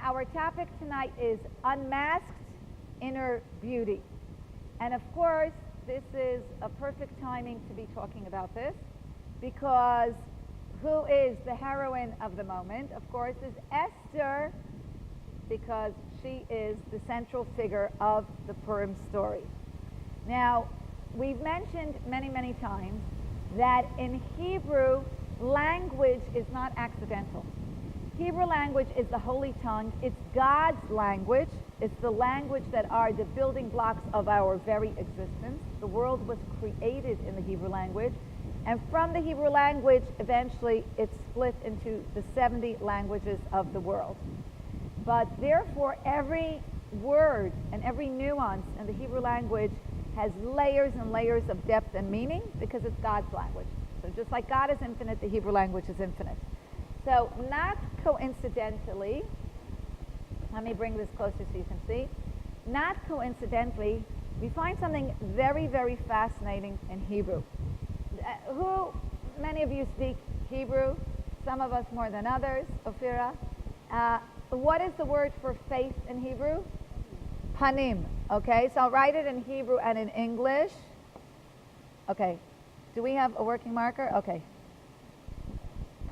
our topic tonight is unmasked inner beauty. And of course, this is a perfect timing to be talking about this, because who is the heroine of the moment? Of course, is Esther, because she is the central figure of the Purim story. Now, we've mentioned many, many times that in Hebrew, language is not accidental. Hebrew language is the holy tongue. It's God's language. It's the language that are the building blocks of our very existence. The world was created in the Hebrew language. And from the Hebrew language, eventually, it's split into the 70 languages of the world. But therefore, every word and every nuance in the Hebrew language has layers and layers of depth and meaning because it's God's language. So just like God is infinite, the Hebrew language is infinite. So not coincidentally, let me bring this closer so you can see. Not coincidentally, we find something very, very fascinating in Hebrew. Many of you speak Hebrew, some of us more than others, Ophira. What is the word for face in Hebrew? Panim. Okay, so I'll write it in Hebrew and in English. Okay, do we have a working marker? Okay.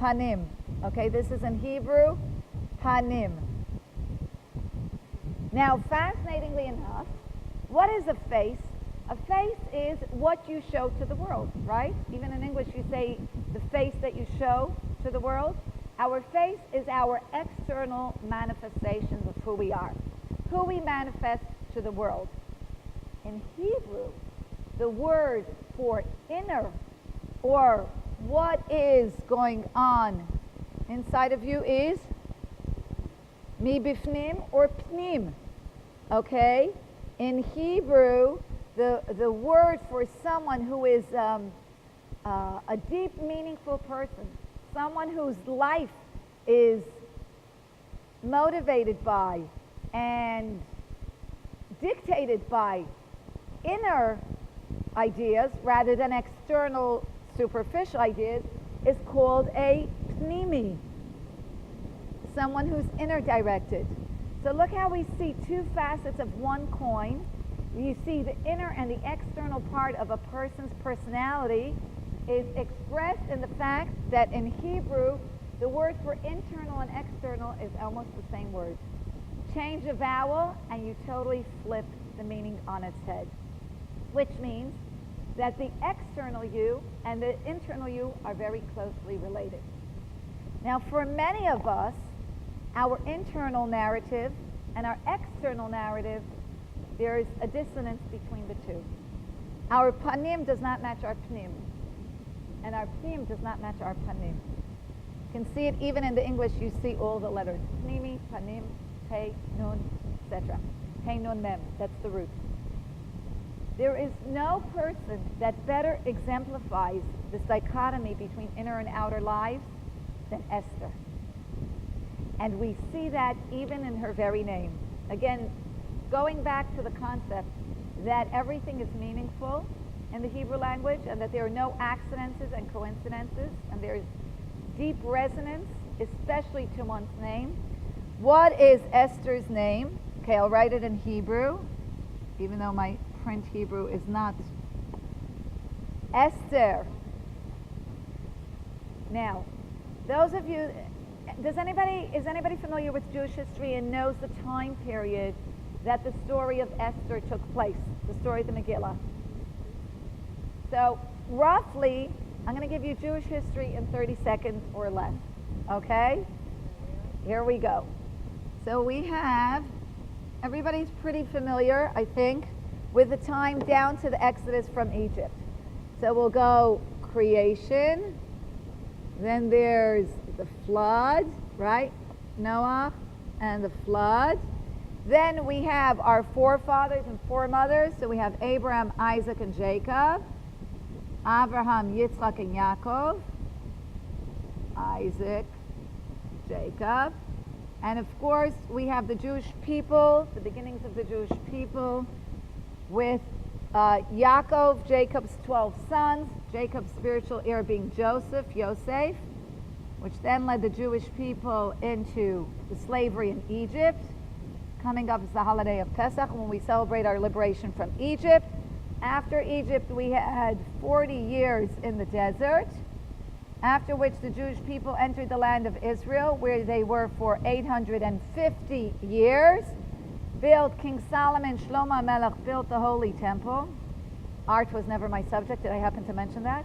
Panim. Okay, this is in Hebrew, panim. Now, fascinatingly enough, what is a face? A face is what you show to the world, right? Even in English, you say the face that you show to the world. Our face is our external manifestations of who we are, who we manifest to the world. In Hebrew, the word for inner, or what is going on inside of you, is mi bifnim or pnim. Okay? In Hebrew, the word for someone who is a deep, meaningful person, someone whose life is motivated by and dictated by inner ideas rather than external, superficial ideas, is called a pnimi, someone who's inner directed. So look how we see two facets of one coin. You see the inner and the external part of a person's personality is expressed in the fact that in Hebrew, the word for internal and external is almost the same word. Change a vowel and you totally flip the meaning on its head, which means that the external you and the internal you are very closely related. Now, for many of us, our internal narrative and our external narrative, there is a dissonance between the two. Our panim does not match our pnim, and our pnim does not match our panim. You can see it even in the English. You see all the letters: pnimi, panim, pei, nun, etc. Pei, nun, mem. That's the root. There is no person that better exemplifies this dichotomy between inner and outer lives than Esther. And we see that even in her very name. Again, going back to the concept that everything is meaningful in the Hebrew language and that there are no accidents and coincidences, and there's deep resonance, especially to one's name. What is Esther's name? Okay, I'll write it in Hebrew, even though my print Hebrew is not. Esther. Now, those of you, is anybody familiar with Jewish history and knows the time period that the story of Esther took place, the story of the Megillah? So, roughly, I'm going to give you Jewish history in 30 seconds or less. Okay? Here we go. So we have, everybody's pretty familiar, I think, with the time down to the Exodus from Egypt. So we'll go creation, then there's the flood, right? Noah and the flood. Then we have our forefathers and foremothers. So we have Abraham, Isaac, and Jacob. Abraham, Yitzchak, and Yaakov. Isaac, Jacob. And of course, we have the Jewish people, the beginnings of the Jewish people, with Yaakov, Jacob's 12 sons, Jacob's spiritual heir being Joseph, Yosef. which then led the Jewish people into the slavery in Egypt. Coming up is the holiday of Pesach, when we celebrate our liberation from Egypt. After Egypt, we had 40 years in the desert, after which the Jewish people entered the land of Israel, where they were for 850 years. King Solomon, Shlomo Melech, built the Holy Temple. Art was never my subject. Did I happen to mention that?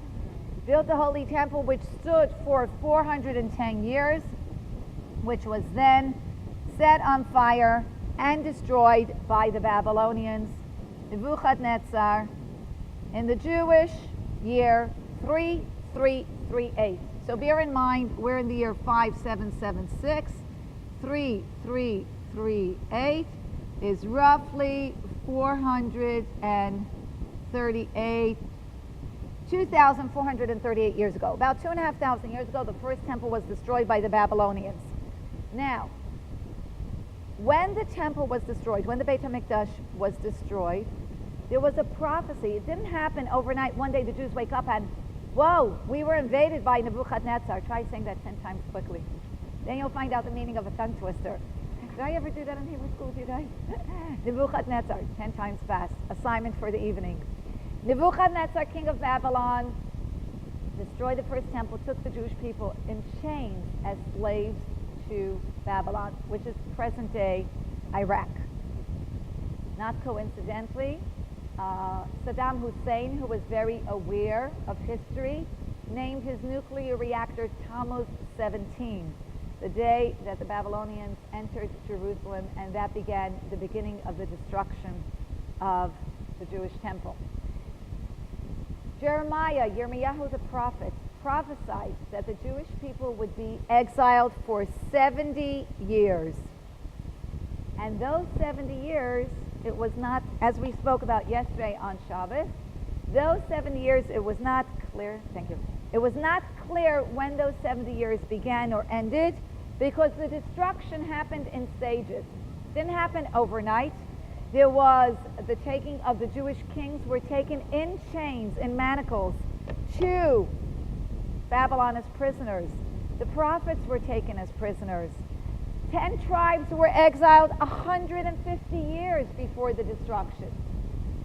Built the Holy Temple, which stood for 410 years, which was then set on fire and destroyed by the Babylonians, Nebuchadnezzar, in the Jewish year 3338. So bear in mind, we're in the year 5776. 3338 is roughly 438, 2,438 years ago. About 2,500 years ago, the first temple was destroyed by the Babylonians. Now, when the temple was destroyed, when the Beit HaMikdash was destroyed, there was a prophecy. It didn't happen overnight. One day the Jews wake up and, whoa, we were invaded by Nebuchadnezzar. Try saying that 10 times quickly. Then you'll find out the meaning of a tongue twister. Did I ever do that in Hebrew school with you guys? Nebuchadnezzar, 10 times fast. Assignment for the evening. Nebuchadnezzar, king of Babylon, destroyed the first temple, took the Jewish people in chains as slaves to Babylon, which is present-day Iraq. Not coincidentally, Saddam Hussein, who was very aware of history, named his nuclear reactor Tammuz 17, the day that the Babylonians entered Jerusalem, and that began the beginning of the destruction of the Jewish temple. Yirmiyahu the prophet, prophesied that the Jewish people would be exiled for 70 years. And those 70 years, it was not, as we spoke about yesterday on Shabbat, those 70 years, it was not clear, thank you, it was not clear when those 70 years began or ended, because the destruction happened in stages. It didn't happen overnight. There was the taking of the Jewish kings were taken in chains, in manacles, to Babylon as prisoners. The prophets were taken as prisoners. 10 tribes were exiled 150 years before the destruction.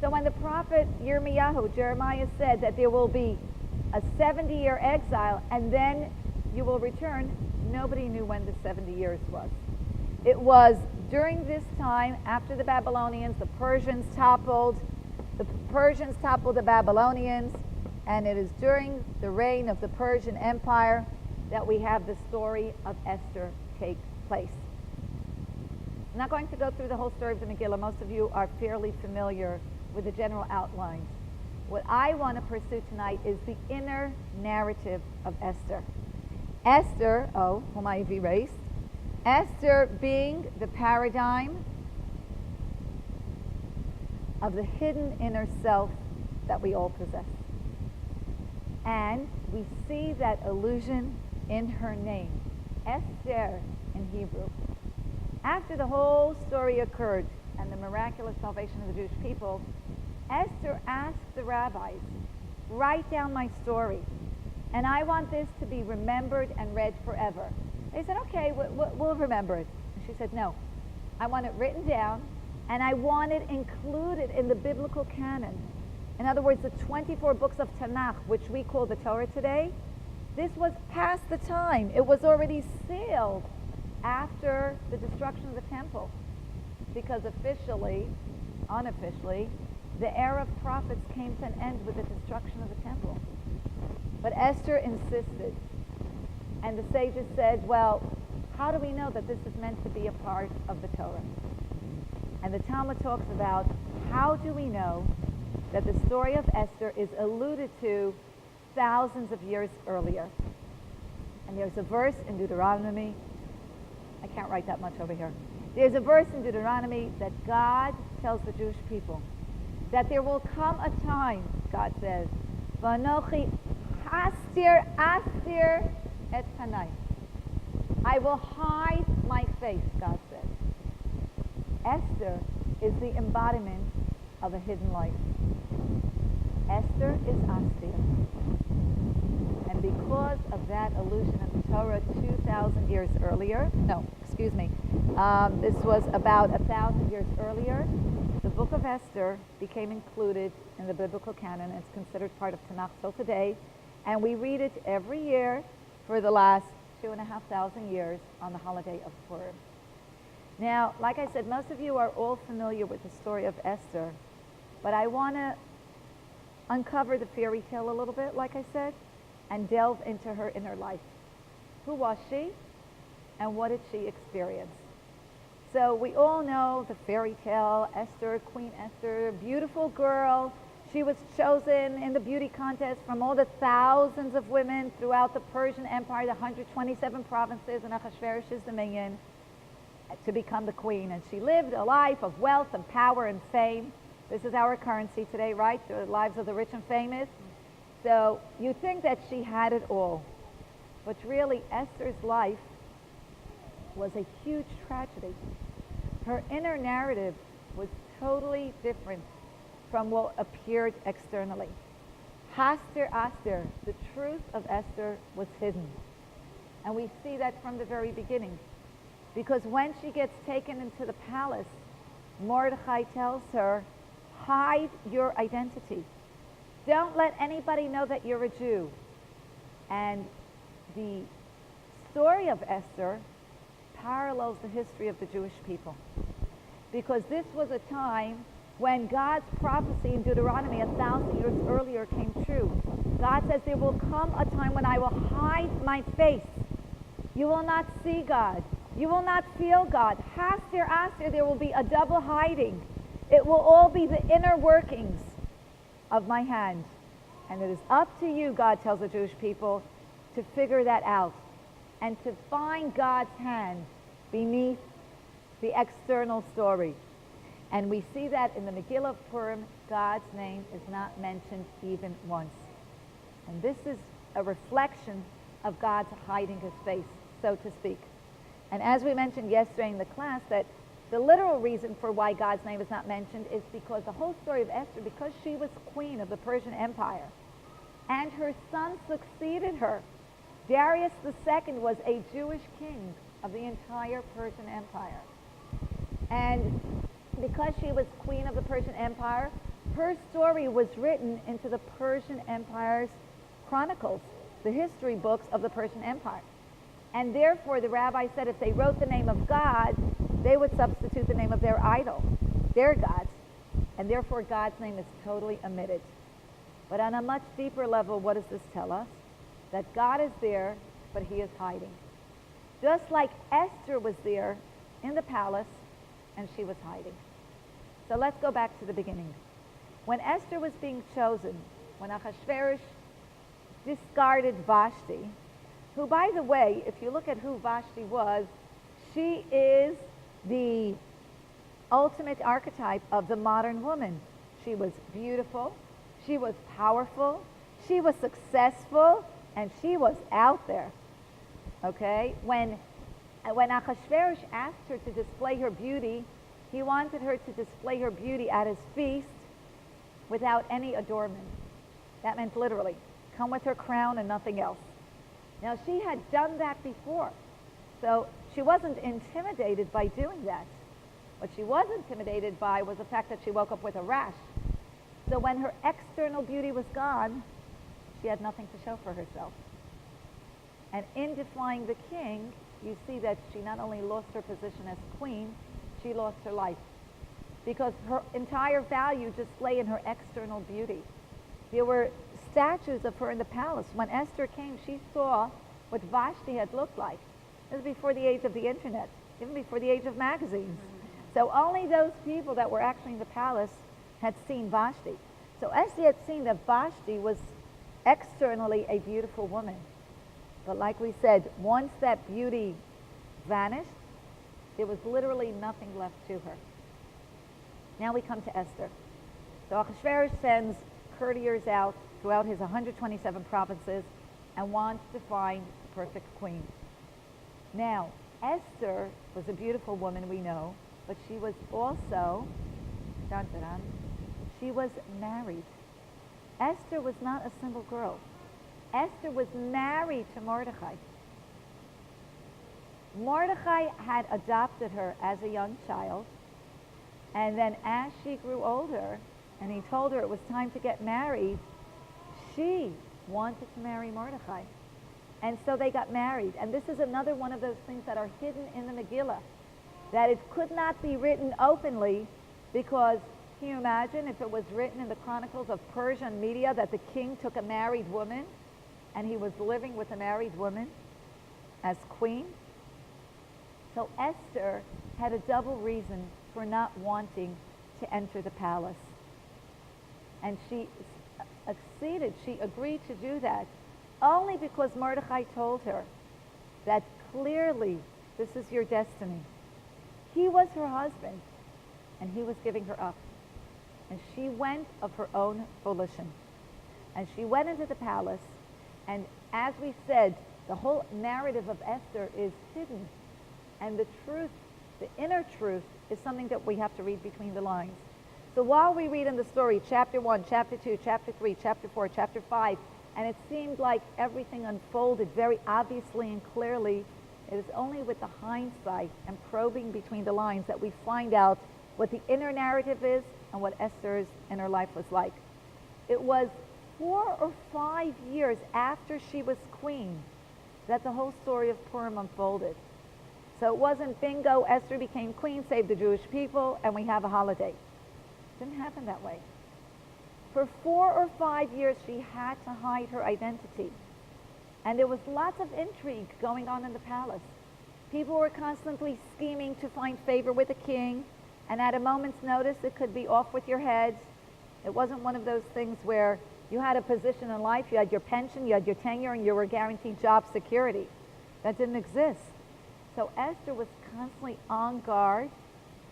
So when the prophet Jeremiah said that there will be a 70-year exile and then you will return, nobody knew when the 70 years was. It was during this time, after the Babylonians, the Persians toppled the Babylonians, and it is during the reign of the Persian Empire that we have the story of Esther take place. I'm not going to go through the whole story of the Megillah. Most of you are fairly familiar with the general outlines. What I want to pursue tonight is the inner narrative of Esther. Esther, whom I have erased, Esther being the paradigm of the hidden inner self that we all possess. And we see that illusion in her name, Esther in Hebrew. After the whole story occurred and the miraculous salvation of the Jewish people, Esther asked the rabbis, write down my story, and I want this to be remembered and read forever. They said, okay, we'll remember it. And she said, no, I want it written down, and I want it included in the biblical canon. In other words, the 24 books of Tanakh, which we call the Torah today, this was past the time. It was already sealed after the destruction of the temple, because unofficially, the era of prophets came to an end with the destruction of the temple. But Esther insisted. And the sages said, well, how do we know that this is meant to be a part of the Torah? And the Talmud talks about how do we know that the story of Esther is alluded to thousands of years earlier. And there's a verse in Deuteronomy, I can't write that much over here. There's a verse in Deuteronomy that God tells the Jewish people that there will come a time, God says, Vanochi astir et panai. I will hide my face, God says. Esther is the embodiment of a hidden life. Esther is Astir. And because of that illusion Torah 2,000 years earlier. No, excuse me. This was about 1,000 years earlier. The book of Esther became included in the biblical canon. It's considered part of Tanakh till today. And we read it every year for the last 2,500 years on the holiday of Purim. Now, like I said, most of you are all familiar with the story of Esther, but I want to uncover the fairy tale a little bit, like I said, and delve into her inner life. Who was she, and what did she experience? So we all know the fairy tale, Esther, Queen Esther, beautiful girl. She was chosen in the beauty contest from all the thousands of women throughout the Persian Empire, the 127 provinces in Ahasuerus' dominion, to become the queen. And she lived a life of wealth and power and fame. This is our currency today, right? The lives of the rich and famous. So you think that she had it all. But really, Esther's life was a huge tragedy. Her inner narrative was totally different from what appeared externally. Haster Aster, the truth of Esther was hidden. And we see that from the very beginning. Because when she gets taken into the palace, Mordechai tells her, hide your identity. Don't let anybody know that you're a Jew. And the story of Esther parallels the history of the Jewish people. Because this was a time when God's prophecy in Deuteronomy 1,000 years earlier came true. God says, there will come a time when I will hide my face. You will not see God. You will not feel God. Haster, Aster, there will be a double hiding. It will all be the inner workings of my hand. And it is up to you, God tells the Jewish people, to figure that out and to find God's hand beneath the external story. And we see that in the Megillah of Purim, God's name is not mentioned even once. And this is a reflection of God's hiding his face, so to speak. And as we mentioned yesterday in the class, that the literal reason for why God's name is not mentioned is because the whole story of Esther, because she was queen of the Persian Empire, and her son succeeded her. Darius II was a Jewish king of the entire Persian Empire. And because she was queen of the Persian Empire, her story was written into the Persian Empire's chronicles, the history books of the Persian Empire. And therefore, the rabbi said if they wrote the name of God, they would substitute the name of their idol, their gods. And therefore, God's name is totally omitted. But on a much deeper level, what does this tell us? That God is there, but he is hiding. Just like Esther was there in the palace, and she was hiding. So let's go back to the beginning. When Esther was being chosen, when Ahasuerus discarded Vashti, who, by the way, if you look at who Vashti was, she is the ultimate archetype of the modern woman. She was beautiful, she was powerful, she was successful, and she was out there. Okay? When Ahasuerus asked her to display her beauty, he wanted her to display her beauty at his feast without any adornment. That meant literally, come with her crown and nothing else. Now, she had done that before, so she wasn't intimidated by doing that. What she was intimidated by was the fact that she woke up with a rash. So when her external beauty was gone, she had nothing to show for herself. And in defying the king, you see that she not only lost her position as queen, she lost her life. Because her entire value just lay in her external beauty. There were statues of her in the palace. When Esther came, she saw what Vashti had looked like. This is before the age of the internet, even before the age of magazines. So only those people that were actually in the palace had seen Vashti. So Esther had seen that Vashti was externally a beautiful woman. But like we said, once that beauty vanished, there was literally nothing left to her. Now we come to Esther. So Ahasuerus sends courtiers out throughout his 127 provinces and wants to find the perfect queen. Now, Esther was a beautiful woman, we know, but she was also, she was married. Esther was not a single girl. Esther was married to Mordechai. Mordecai had adopted her as a young child, and then as she grew older, and he told her it was time to get married, she wanted to marry Mordecai. And so they got married. And this is another one of those things that are hidden in the Megillah, that it could not be written openly, because can you imagine if it was written in the Chronicles of Persian Media that the king took a married woman and he was living with a married woman as queen? So Esther had a double reason for not wanting to enter the palace. And she acceded, she agreed to do that only because Mordecai told her that clearly this is your destiny. He was her husband, and he was giving her up. And she went of her own volition. And she went into the palace, and as we said, the whole narrative of Esther is hidden. And the truth, the inner truth, is something that we have to read between the lines. So while we read in the story, chapter 1, chapter 2, chapter 3, chapter 4, chapter 5, and it seemed like everything unfolded very obviously and clearly, it is only with the hindsight and probing between the lines that we find out what the inner narrative is and what Esther's inner life was like. It was 4 or 5 years after she was queen that the whole story of Purim unfolded. So it wasn't bingo, Esther became queen, saved the Jewish people, and we have a holiday. It didn't happen that way. For 4 or 5 years, she had to hide her identity. And there was lots of intrigue going on in the palace. People were constantly scheming to find favor with the king, and at a moment's notice, it could be off with your head. It wasn't one of those things where you had a position in life, you had your pension, you had your tenure, and you were guaranteed job security. That didn't exist. So Esther was constantly on guard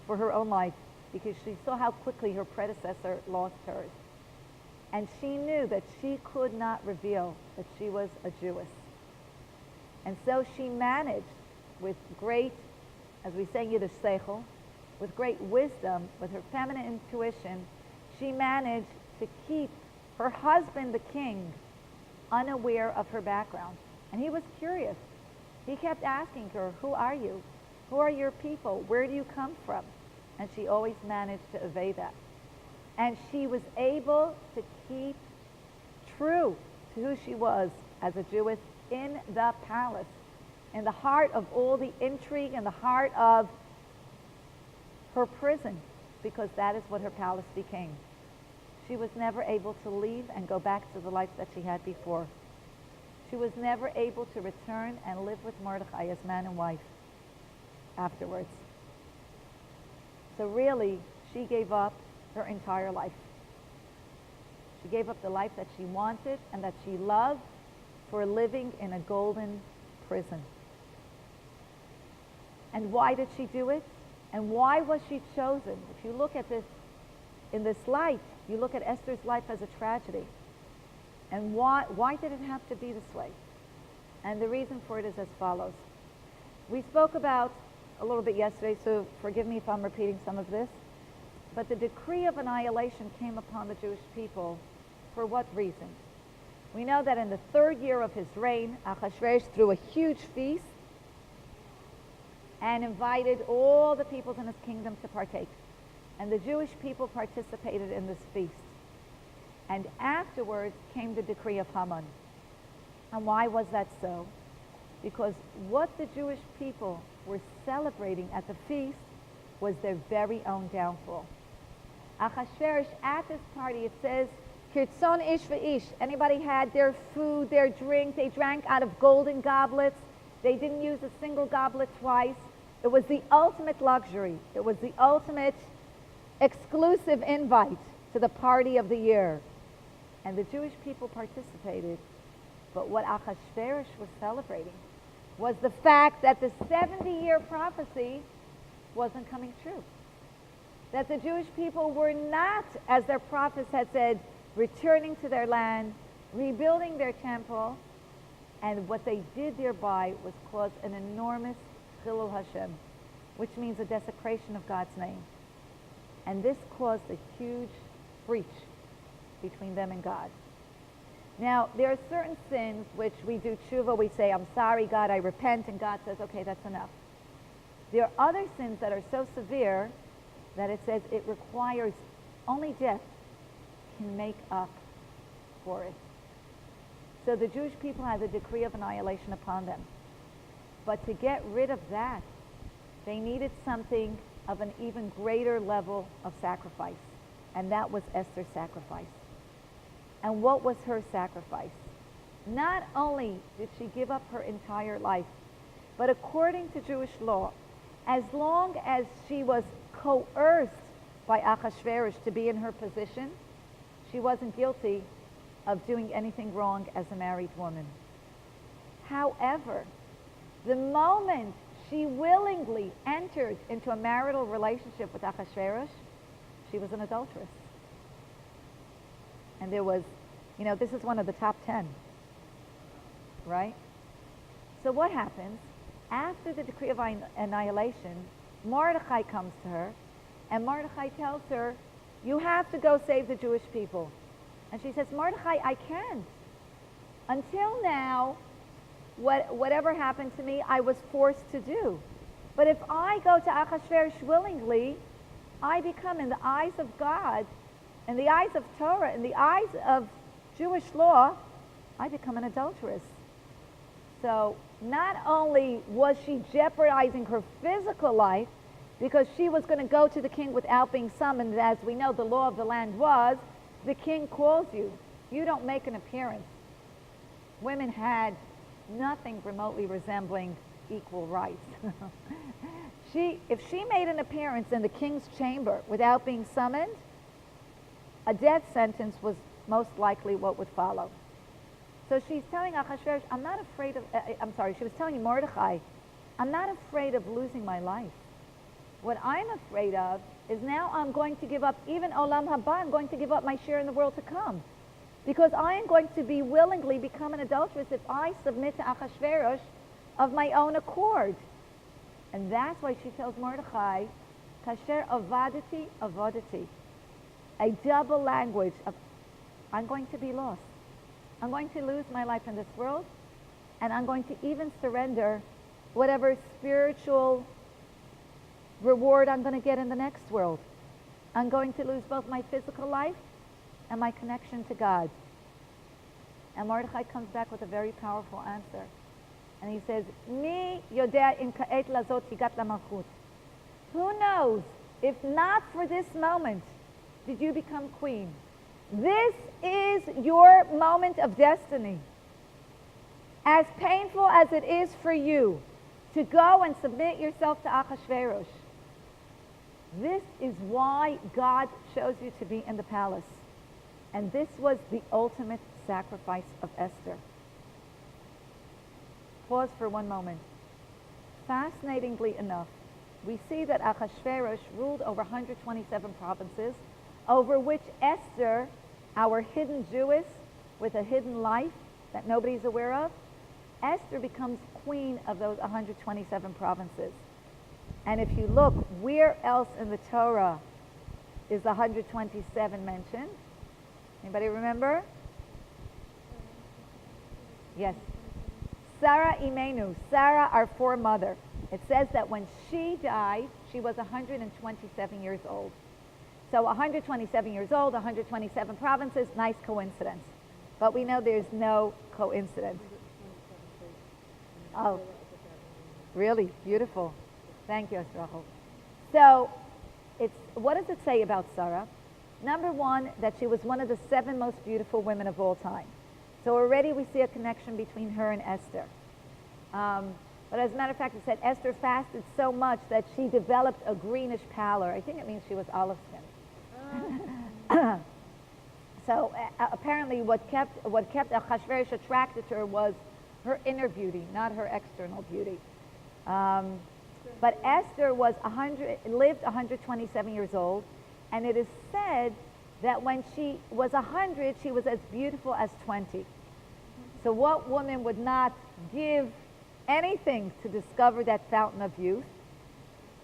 for her own life because she saw how quickly her predecessor lost hers. And she knew that she could not reveal that she was a Jewess. And so she managed with great, as we say in Yiddish, seichel, with great wisdom, with her feminine intuition, she managed to keep her husband, the king, unaware of her background. And he was curious. He kept asking her, who are you? Who are your people? Where do you come from? And she always managed to evade that. And she was able to keep true to who she was as a Jewess in the palace, in the heart of all the intrigue, in the heart of her prison, because that is what her palace became. She was never able to leave and go back to the life that she had before. She was never able to return and live with Mordecai as man and wife afterwards. So really, she gave up her entire life. She gave up the life that she wanted and that she loved for living in a golden prison. And why did she do it? And why was she chosen? If you look at this in this light, you look at Esther's life as a tragedy. And why did it have to be this way? And the reason for it is as follows. We spoke about a little bit yesterday, so forgive me if I'm repeating some of this. But the decree of annihilation came upon the Jewish people for what reason? We know that in the 3rd year of his reign, Ahasuerus threw a huge feast and invited all the peoples in his kingdom to partake. And the Jewish people participated in this feast. And afterwards came the decree of Haman. And why was that so? Because what the Jewish people were celebrating at the feast was their very own downfall. Ahasuerus, at this party, it says, Kirtzon ish v'ish. Anybody had their food, their drink, they drank out of golden goblets. They didn't use a single goblet twice. It was the ultimate luxury. It was the ultimate exclusive invite to the party of the year. And the Jewish people participated. But what Ahasuerus was celebrating was the fact that the 70-year prophecy wasn't coming true. That the Jewish people were not, as their prophets had said, returning to their land, rebuilding their temple, and what they did thereby was cause an enormous chilul Hashem, which means a desecration of God's name. And this caused a huge breach between them and God. Now, there are certain sins which we do tshuva, we say, I'm sorry, God, I repent, and God says, okay, that's enough. There are other sins that are so severe that it says it requires only death can make up for it. So the Jewish people had the decree of annihilation upon them. But to get rid of that, they needed something of an even greater level of sacrifice. And that was Esther's sacrifice. And what was her sacrifice? Not only did she give up her entire life, but according to Jewish law, as long as she was coerced by Achashverosh to be in her position, she wasn't guilty of doing anything wrong as a married woman. However, the moment she willingly entered into a marital relationship with Achashverosh, she was an adulteress. And there was, this is one of the top 10, right? So what happens? After the decree of annihilation, Mordechai comes to her, and Mordechai tells her, you have to go save the Jewish people. And she says, Mordechai, I can't. Until now, whatever happened to me, I was forced to do. But if I go to Achashverosh willingly, I become, in the eyes of God, in the eyes of Torah, in the eyes of Jewish law, I become an adulteress. So not only was she jeopardizing her physical life, because she was going to go to the king without being summoned. As we know, the law of the land was, the king calls you. You don't make an appearance. Women had nothing remotely resembling equal rights. If she made an appearance in the king's chamber without being summoned, a death sentence was most likely what would follow. So she's telling Achashverosh, she was telling Mordechai, I'm not afraid of losing my life. What I'm afraid of is now I'm going to give up even Olam Haba, I'm going to give up my share in the world to come. Because I am going to be willingly become an adulteress if I submit to Achashverosh of my own accord. And that's why she tells Mordechai, Kasher avadati avadati. A double language of, I'm going to be lost. I'm going to lose my life in this world, and I'm going to even surrender whatever spiritual reward I'm going to get in the next world. I'm going to lose both my physical life and my connection to God. And Mordechai comes back with a very powerful answer. And he says, Mi yodea im ka'et lazot higat lamalchut. Who knows, if not for this moment, did you become queen? This is your moment of destiny. As painful as it is for you to go and submit yourself to Achashverosh, this is why God chose you to be in the palace. And this was the ultimate sacrifice of Esther. Pause for one moment. Fascinatingly enough, we see that Achashverosh ruled over 127 provinces, over which Esther, our hidden Jewess with a hidden life that nobody's aware of, Esther becomes queen of those 127 provinces. And if you look, where else in the Torah is the 127 mentioned? Anybody remember? Yes. Sarah Imenu, Sarah, our foremother. It says that when she died, she was 127 years old. So 127 years old, 127 provinces, nice coincidence. But we know there's no coincidence. Oh, really? Beautiful. Thank you, Esther. So, what does it say about Sarah? Number one, that she was one of the 7 most beautiful women of all time. So already we see a connection between her and Esther. But as a matter of fact, it said Esther fasted so much that she developed a greenish pallor. I think it means she was olive skin. So apparently what kept Achashverosh attracted to her was her inner beauty, not her external beauty. But Esther lived 127 years old, and it is said that when she was 100, she was as beautiful as 20. So what woman would not give anything to discover that fountain of youth?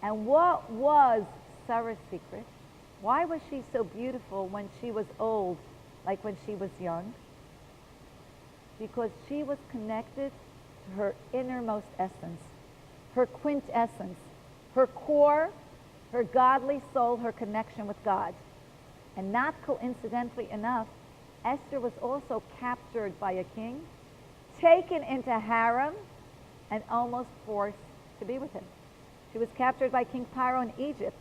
And what was Sarah's secret? Why was she so beautiful when she was old, like when she was young? Because she was connected to her innermost essence, her quintessence, her core, her godly soul, her connection with God. And not coincidentally enough, Esther was also captured by a king, taken into harem, and almost forced to be with him. She was captured by King Pharaoh in Egypt.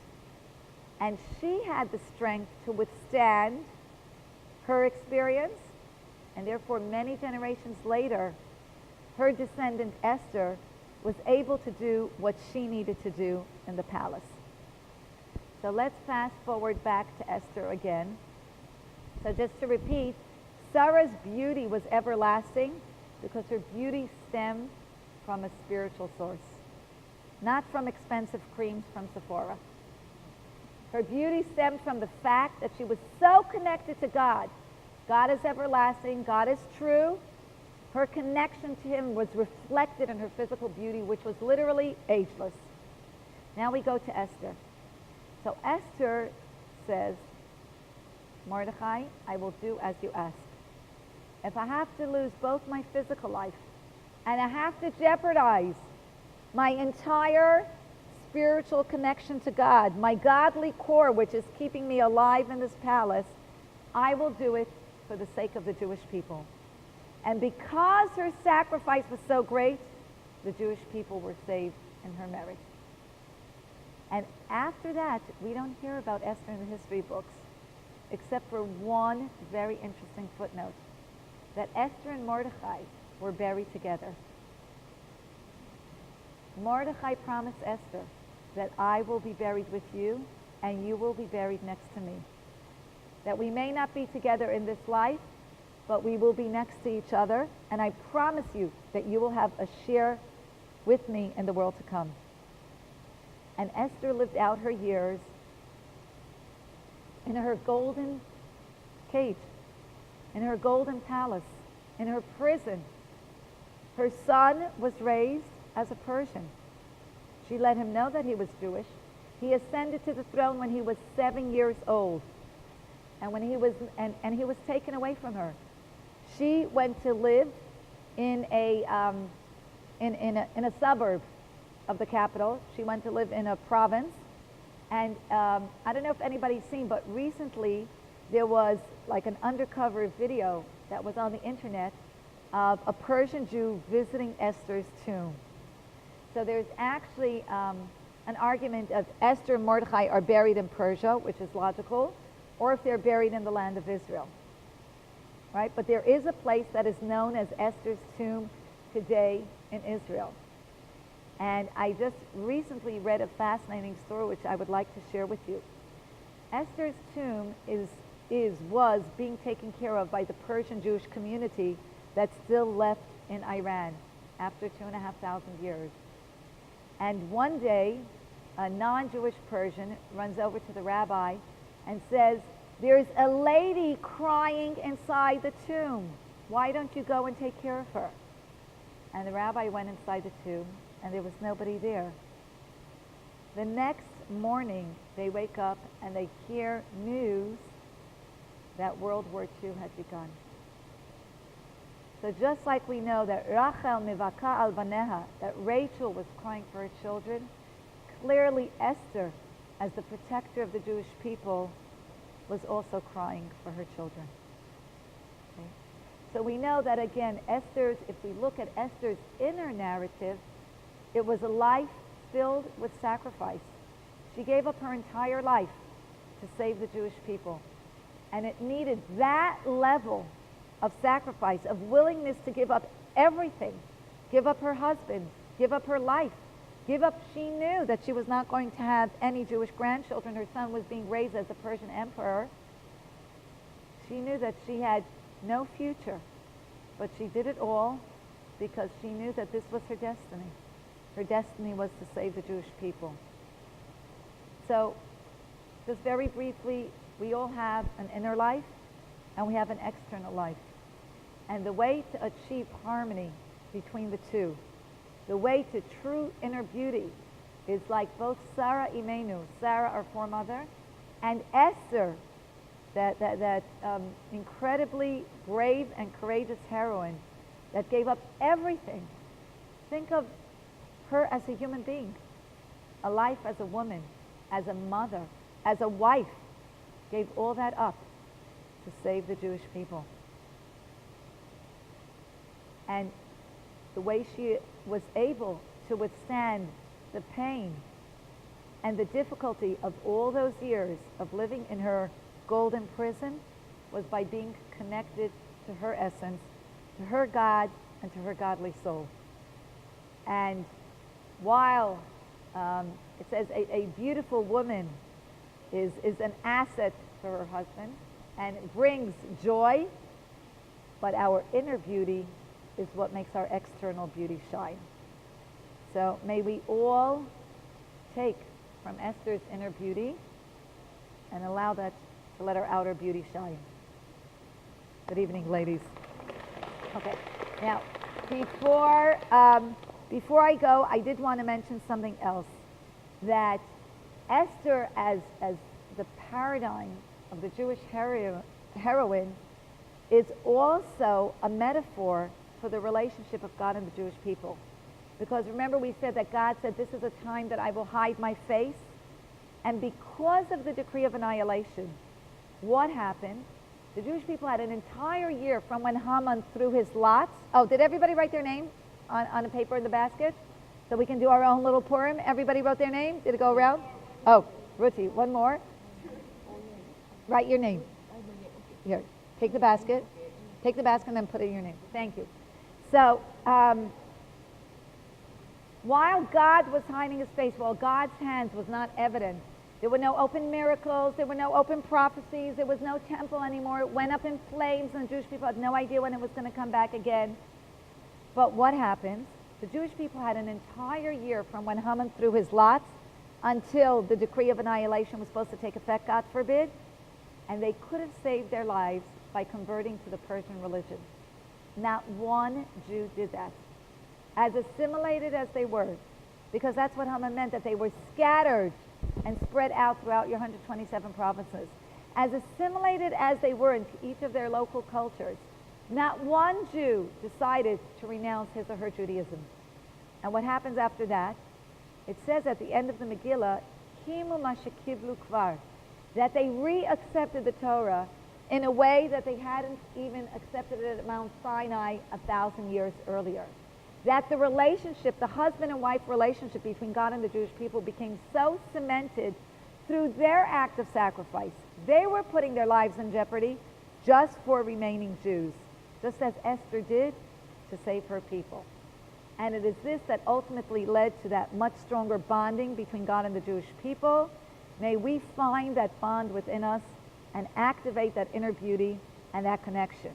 And she had the strength to withstand her experience, and therefore many generations later, her descendant Esther was able to do what she needed to do in the palace. So let's fast forward back to Esther again. So just to repeat, Sarah's beauty was everlasting because her beauty stemmed from a spiritual source, not from expensive creams from Sephora. Her beauty stemmed from the fact that she was so connected to God. God is everlasting. God is true. Her connection to him was reflected in her physical beauty, which was literally ageless. Now we go to Esther. So Esther says, Mordechai, I will do as you ask. If I have to lose both my physical life and I have to jeopardize my entire spiritual connection to God, my godly core, which is keeping me alive in this palace, I will do it for the sake of the Jewish people. And because her sacrifice was so great, the Jewish people were saved in her marriage. And after that, we don't hear about Esther in the history books, except for one very interesting footnote, that Esther and Mordechai were buried together. Mordechai promised Esther that I will be buried with you and you will be buried next to me. That we may not be together in this life, but we will be next to each other, and I promise you that you will have a share with me in the world to come. And Esther lived out her years in her golden cage, in her golden palace, in her prison. Her son was raised as a Persian. She let him know that he was Jewish. He ascended to the throne when he was 7 years old, and when he was he was taken away from her. She went to live in a suburb of the capital. She went to live in a province, and I don't know if anybody's seen, but recently there was like an undercover video that was on the internet of a Persian Jew visiting Esther's tomb. So there's actually an argument of Esther and Mordechai are buried in Persia, which is logical, or if they're buried in the land of Israel. Right? But there is a place that is known as Esther's tomb today in Israel. And I just recently read a fascinating story which I would like to share with you. Esther's tomb was being taken care of by the Persian Jewish community that's still left in Iran after 2,500 years. And one day, a non-Jewish Persian runs over to the rabbi and says, "There's a lady crying inside the tomb. Why don't you go and take care of her?" And the rabbi went inside the tomb, and there was nobody there. The next morning, they wake up and they hear news that World War II had begun. So just like we know that Rachel mivaka al baneha, that Rachel was crying for her children, clearly Esther, as the protector of the Jewish people, was also crying for her children. Okay? So we know that again, if we look at Esther's inner narrative, it was a life filled with sacrifice. She gave up her entire life to save the Jewish people. And it needed that level of sacrifice, of willingness to give up everything, give up her husband, give up her life, give up, she knew that she was not going to have any Jewish grandchildren. Her son was being raised as a Persian emperor. She knew that she had no future, but she did it all because she knew that this was her destiny. Her destiny was to save the Jewish people. So, just very briefly, we all have an inner life and we have an external life. And the way to achieve harmony between the two, the way to true inner beauty, is like both Sarah Imenu, Sarah our foremother, and Esther, that incredibly brave and courageous heroine that gave up everything. Think of her as a human being. a life as a woman, as a mother, as a wife, gave all that up to save the Jewish people. And the way she was able to withstand the pain and the difficulty of all those years of living in her golden prison was by being connected to her essence, to her God, and to her godly soul. And while it says a beautiful woman is an asset for her husband and it brings joy, but our inner beauty is what makes our external beauty shine. So may we all take from Esther's inner beauty and allow that to let our outer beauty shine. Good evening, ladies. Okay, now before I go, I did want to mention something else, that Esther as the paradigm of the Jewish heroine is also a metaphor for the relationship of God and the Jewish people. Because remember, we said that God said, this is a time that I will hide my face. And because of the decree of annihilation, what happened? The Jewish people had an entire year from when Haman threw his lots. Oh, did everybody write their name on a paper in the basket? So we can do our own little Purim? Everybody wrote their name? Did it go around? Oh, Ruthie, one more. Write your name. Here, take the basket. Take the basket and then put in your name. Thank you. So, while God was hiding his face, while God's hands was not evident, there were no open miracles, there were no open prophecies, there was no temple anymore. It went up in flames and the Jewish people had no idea when it was going to come back again. But what happens? The Jewish people had an entire year from when Haman threw his lots until the decree of annihilation was supposed to take effect, God forbid, and they could have saved their lives by converting to the Persian religion. Not one Jew did that. As assimilated as they were, because that's what Haman meant, that they were scattered and spread out throughout your 127 provinces. As assimilated as they were into each of their local cultures, not one Jew decided to renounce his or her Judaism. And what happens after that? It says at the end of the Megillah, Kimu mashakivlu kvar, that they re-accepted the Torah in a way that they hadn't even accepted it at Mount Sinai 1,000 years earlier. That the relationship, the husband and wife relationship between God and the Jewish people became so cemented through their act of sacrifice. They were putting their lives in jeopardy just for remaining Jews, just as Esther did to save her people. And it is this that ultimately led to that much stronger bonding between God and the Jewish people. May we find that bond within us and activate that inner beauty and that connection.